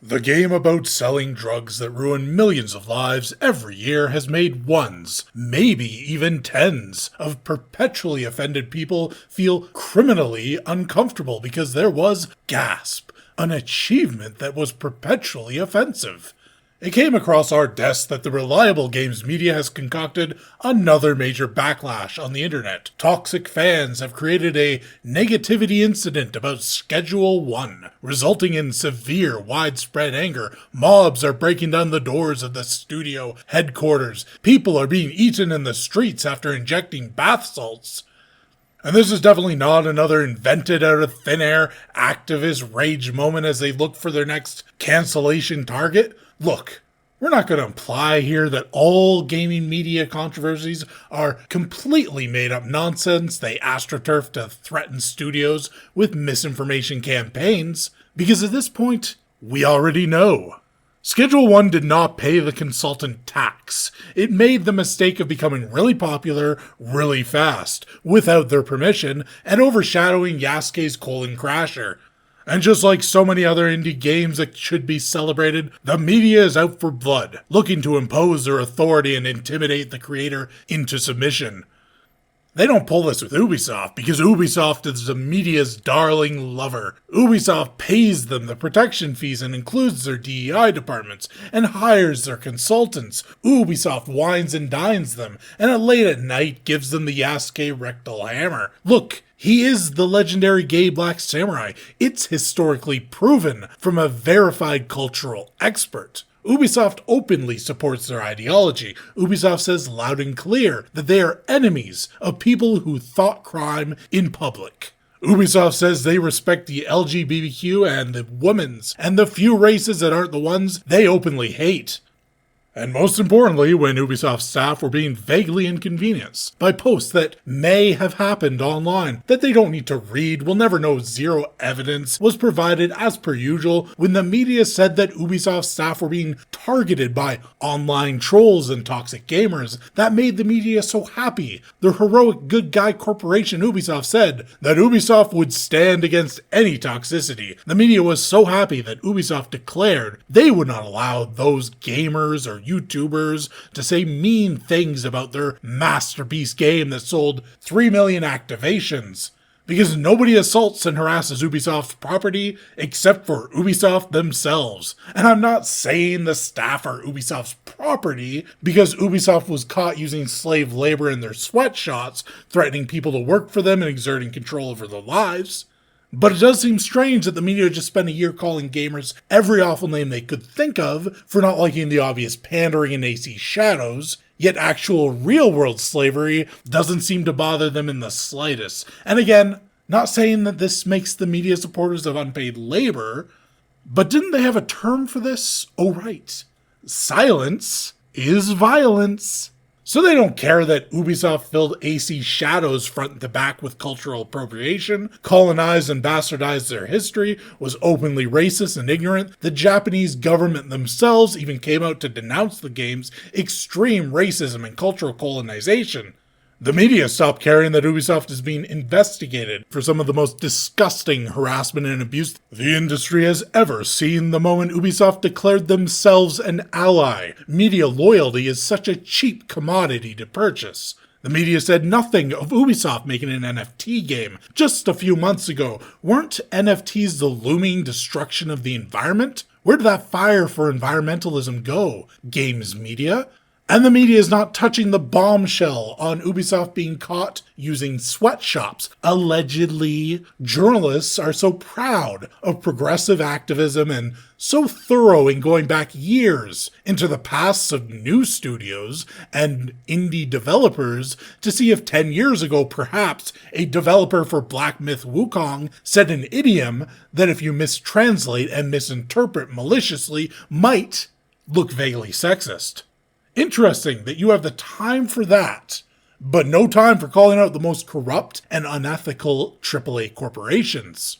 The game about selling drugs that ruin millions of lives every year has made ones, maybe even tens, of perpetually offended people feel criminally uncomfortable because there was, gasp, an achievement that was perpetually offensive. It came across our desk that the reliable games media has concocted another major backlash on the internet. Toxic fans have created a negativity incident about Schedule 1, resulting in severe, widespread anger. Mobs are breaking down the doors of the studio headquarters. People are being eaten in the streets after injecting bath salts. And this is definitely not another invented out of thin air activist rage moment as they look for their next cancellation target. Look, we're not going to imply here that all gaming media controversies are completely made up nonsense they astroturf to threaten studios with misinformation campaigns, because at this point, we already know. Schedule 1 did not pay the consultant tax. It made the mistake of becoming really popular really fast, without their permission, and overshadowing Yasuke's Colon Crasher. And just like so many other indie games that should be celebrated, the media is out for blood, looking to impose their authority and intimidate the creator into submission. They don't pull this with Ubisoft, because Ubisoft is the media's darling lover. Ubisoft pays them the protection fees and includes their DEI departments, and hires their consultants. Ubisoft wines and dines them, and at late at night gives them the Yasuke rectal hammer. Look, he is the legendary gay black samurai. It's historically proven from a verified cultural expert. Ubisoft openly supports their ideology. Ubisoft says loud and clear that they are enemies of people who thought crime in public. Ubisoft says they respect the LGBTQ and the women's and the few races that aren't the ones they openly hate. And most importantly, when Ubisoft staff were being vaguely inconvenienced by posts that may have happened online that they don't need to read, will never know, zero evidence was provided as per usual when the media said that Ubisoft staff were being targeted by online trolls and toxic gamers. That made the media so happy. The heroic good guy corporation Ubisoft said that Ubisoft would stand against any toxicity. The media was so happy that Ubisoft declared they would not allow those gamers or YouTubers to say mean things about their masterpiece game that sold 3 million activations. Because nobody assaults and harasses Ubisoft's property except for Ubisoft themselves. And I'm not saying the staff are Ubisoft's property because Ubisoft was caught using slave labor in their sweatshops, threatening people to work for them and exerting control over their lives. But it does seem strange that the media just spent a year calling gamers every awful name they could think of for not liking the obvious pandering in AC Shadows, yet actual real-world slavery doesn't seem to bother them in the slightest. And again, not saying that this makes the media supporters of unpaid labor, but didn't they have a term for this? Oh right, silence is violence. So they don't care that Ubisoft filled AC Shadows front to back with cultural appropriation, colonized and bastardized their history, was openly racist and ignorant. The Japanese government themselves even came out to denounce the game's extreme racism and cultural colonization. The media stopped caring that Ubisoft is being investigated for some of the most disgusting harassment and abuse the industry has ever seen the moment Ubisoft declared themselves an ally. Media loyalty is such a cheap commodity to purchase. The media said nothing of Ubisoft making an NFT game just a few months ago. Weren't NFTs the looming destruction of the environment? Where did that fire for environmentalism go, games media? And the media is not touching the bombshell on Ubisoft being caught using sweatshops. Allegedly, journalists are so proud of progressive activism and so thorough in going back years into the pasts of new studios and indie developers to see if 10 years ago perhaps a developer for Black Myth Wukong said an idiom that if you mistranslate and misinterpret maliciously might look vaguely sexist. Interesting that you have the time for that, but no time for calling out the most corrupt and unethical AAA corporations.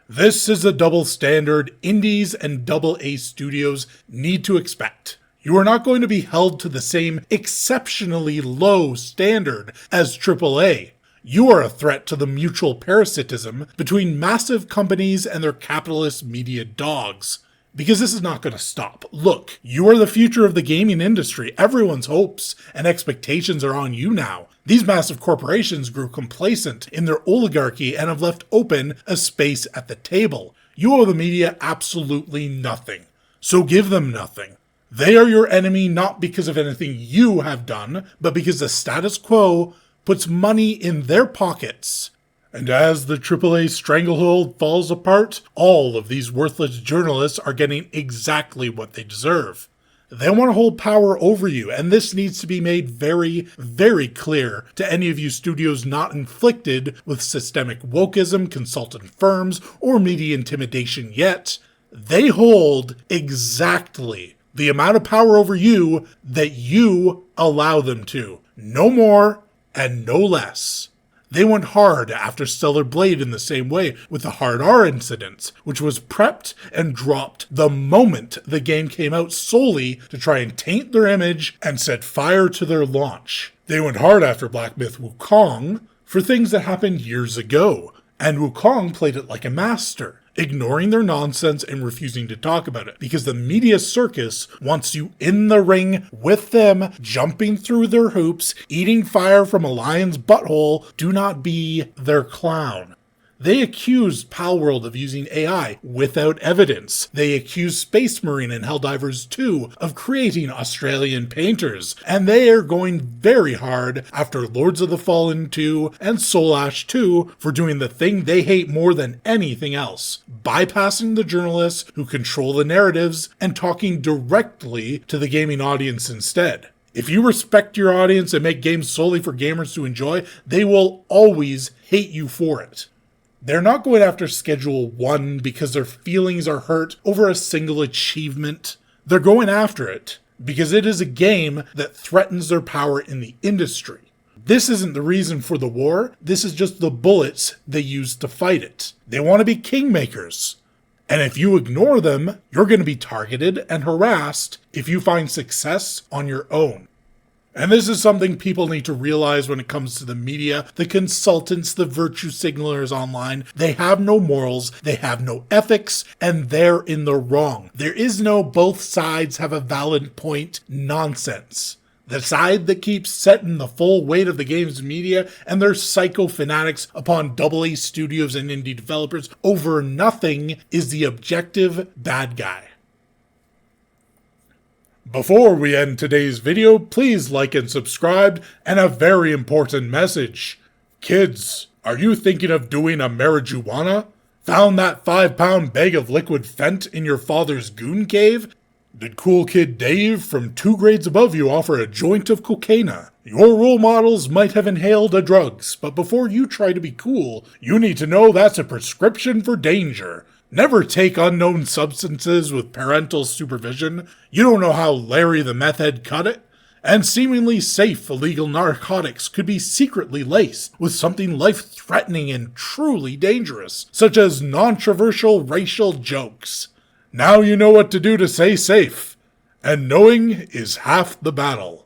This is a double standard indies and AA studios need to expect. You are not going to be held to the same exceptionally low standard as AAA. You are a threat to the mutual parasitism between massive companies and their capitalist media dogs. Because this is not going to stop. Look, you are the future of the gaming industry. Everyone's hopes and expectations are on you now. These massive corporations grew complacent in their oligarchy and have left open a space at the table. You owe the media absolutely nothing. So give them nothing. They are your enemy not because of anything you have done, but because the status quo puts money in their pockets. And as the AAA stranglehold falls apart, all of these worthless journalists are getting exactly what they deserve. They want to hold power over you, and this needs to be made very, very clear to any of you studios not inflicted with systemic wokeism, consultant firms, or media intimidation yet. They hold exactly the amount of power over you that you allow them to. No more and no less. They went hard after Stellar Blade in the same way with the Hard R incidents, which was prepped and dropped the moment the game came out solely to try and taint their image and set fire to their launch. They went hard after Black Myth Wukong for things that happened years ago, and Wukong played it like a master, ignoring their nonsense and refusing to talk about it, because the media circus wants you in the ring with them, jumping through their hoops, eating fire from a lion's butthole. Do not be their clown. They accused Palworld of using AI without evidence. They accused Space Marine and Helldivers 2 of creating Australian painters. And they are going very hard after Lords of the Fallen 2 and Soul Ash 2 for doing the thing they hate more than anything else: bypassing the journalists who control the narratives and talking directly to the gaming audience instead. If you respect your audience and make games solely for gamers to enjoy, they will always hate you for it. They're not going after Schedule 1 because their feelings are hurt over a single achievement. They're going after it because it is a game that threatens their power in the industry. This isn't the reason for the war. This is just the bullets they use to fight it. They want to be kingmakers. And if you ignore them, you're going to be targeted and harassed if you find success on your own. And this is something people need to realize when it comes to the media, the consultants, the virtue signalers online. They have no morals, they have no ethics, and they're in the wrong. There is no both sides have a valid point nonsense. The side that keeps setting the full weight of the game's media and their psycho fanatics upon AA studios and indie developers over nothing is the objective bad guy. Before we end today's video, please like and subscribe, and a very important message. Kids, are you thinking of doing a marijuana? Found that 5-pound bag of liquid fent in your father's goon cave? Did cool kid Dave from 2 grades above you offer a joint of cocaina? Your role models might have inhaled the drugs, but before you try to be cool, you need to know that's a prescription for danger. Never take unknown substances with parental supervision. You don't know how Larry the meth head cut it. And seemingly safe illegal narcotics could be secretly laced with something life-threatening and truly dangerous, such as non-controversial racial jokes. Now you know what to do to stay safe, and knowing is half the battle.